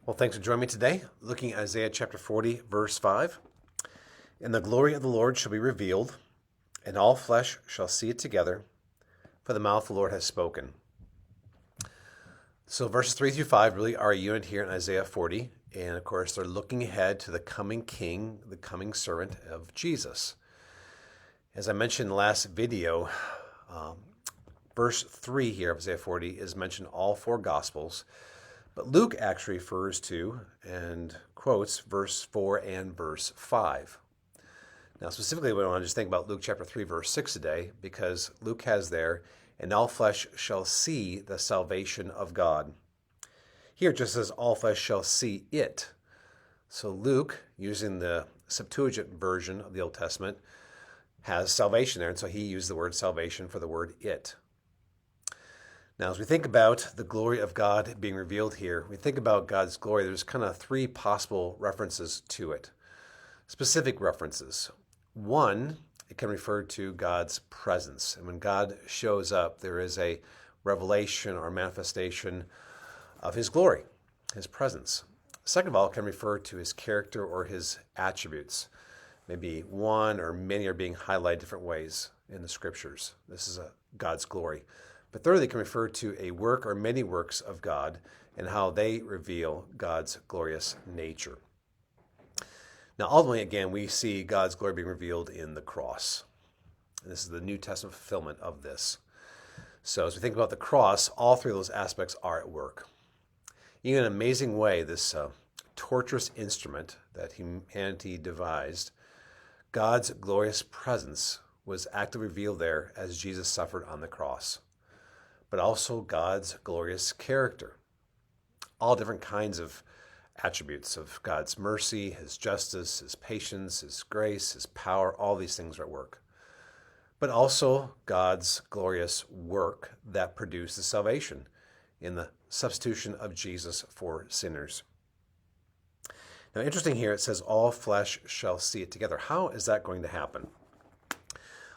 Well, thanks for joining me today, looking at Isaiah chapter 40, verse 5. And the glory of the Lord shall be revealed, and all flesh shall see it together, for the mouth of the Lord has spoken. So verses 3 through 5 really are a unit here in Isaiah 40. And of course, they're looking ahead to the coming king, the coming servant of Jesus. As I mentioned in the last video, verse 3 here of Isaiah 40 is mentioned all four Gospels. But Luke actually refers to and quotes verse 4 and verse 5. Now, specifically, we want to just think about Luke chapter 3, verse 6 today, because Luke has there, and all flesh shall see the salvation of God. Here it just says, all flesh shall see it. So Luke, using the Septuagint version of the Old Testament, has salvation there, and so he used the word salvation for the word it. Now, as we think about the glory of God being revealed here, we think about God's glory, there's kind of three possible references to it. Specific references. One, it can refer to God's presence. And when God shows up, there is a revelation or manifestation of his glory, his presence. Second of all, it can refer to his character or his attributes. Maybe one or many are being highlighted different ways in the scriptures. This is God's glory. But thirdly, it can refer to a work or many works of God and how they reveal God's glorious nature. Now, ultimately, again, we see God's glory being revealed in the cross. And this is the New Testament fulfillment of this. So as we think about the cross, all three of those aspects are at work. In an amazing way, this torturous instrument that humanity devised, God's glorious presence was actively revealed there as Jesus suffered on the cross. But also God's glorious character. All different kinds of attributes of God's mercy, his justice, his patience, his grace, his power, all these things are at work. But also God's glorious work that produced the salvation in the substitution of Jesus for sinners. Now, interesting here, it says, all flesh shall see it together. How is that going to happen?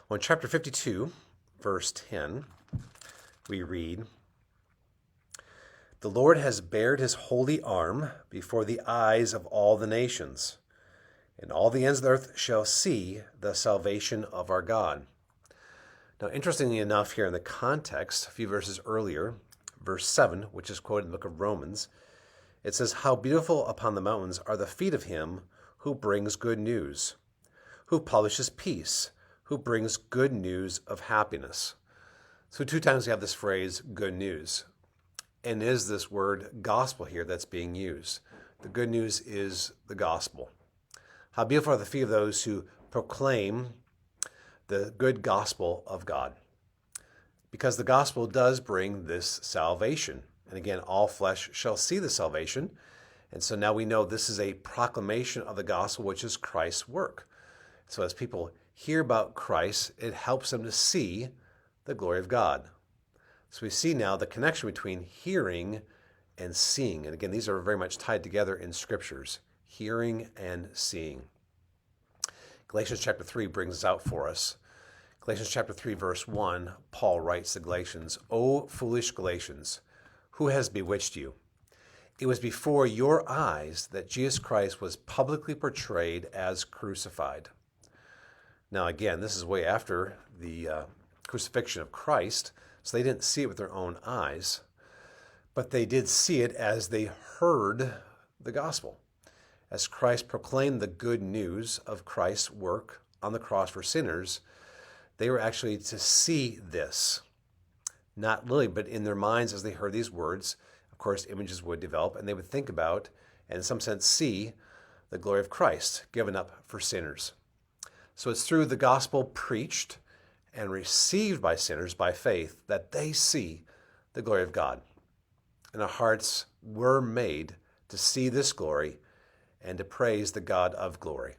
Well, in chapter 52, verse 10, we read, the Lord has bared his holy arm before the eyes of all the nations, and all the ends of the earth shall see the salvation of our God. Now, interestingly enough, here in the context, a few verses earlier, verse 7, which is quoted in the book of Romans, it says, how beautiful upon the mountains are the feet of him who brings good news, who publishes peace, who brings good news of happiness. So two times we have this phrase, good news. And is this word gospel here that's being used? The good news is the gospel. How beautiful are the feet of those who proclaim the good gospel of God. Because the gospel does bring this salvation. And again, all flesh shall see the salvation. And so now we know this is a proclamation of the gospel, which is Christ's work. So as people hear about Christ, it helps them to see the glory of God. So we see now the connection between hearing and seeing. And again, these are very much tied together in scriptures, hearing and seeing. Galatians chapter 3 brings this out for us. Galatians chapter 3, verse 1, Paul writes to Galatians, O foolish Galatians, who has bewitched you? It was before your eyes that Jesus Christ was publicly portrayed as crucified. Now again, this is way after the crucifixion of Christ, so they didn't see it with their own eyes, but they did see it as they heard the gospel. As Christ proclaimed the good news of Christ's work on the cross for sinners, they were actually to see this, not literally, but in their minds as they heard these words. Of course, images would develop, and they would think about, and in some sense see, the glory of Christ given up for sinners. So it's through the gospel preached and received by sinners by faith that they see the glory of God. And our hearts were made to see this glory and to praise the God of glory.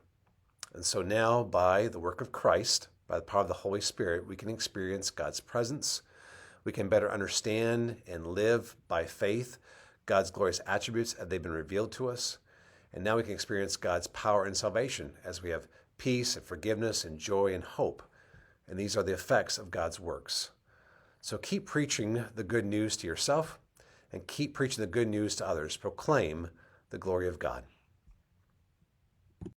And so now, by the work of Christ, by the power of the Holy Spirit, we can experience God's presence. We can better understand and live by faith God's glorious attributes as they've been revealed to us. And now we can experience God's power and salvation as we have peace and forgiveness and joy and hope. And these are the effects of God's works. So keep preaching the good news to yourself and keep preaching the good news to others. Proclaim the glory of God.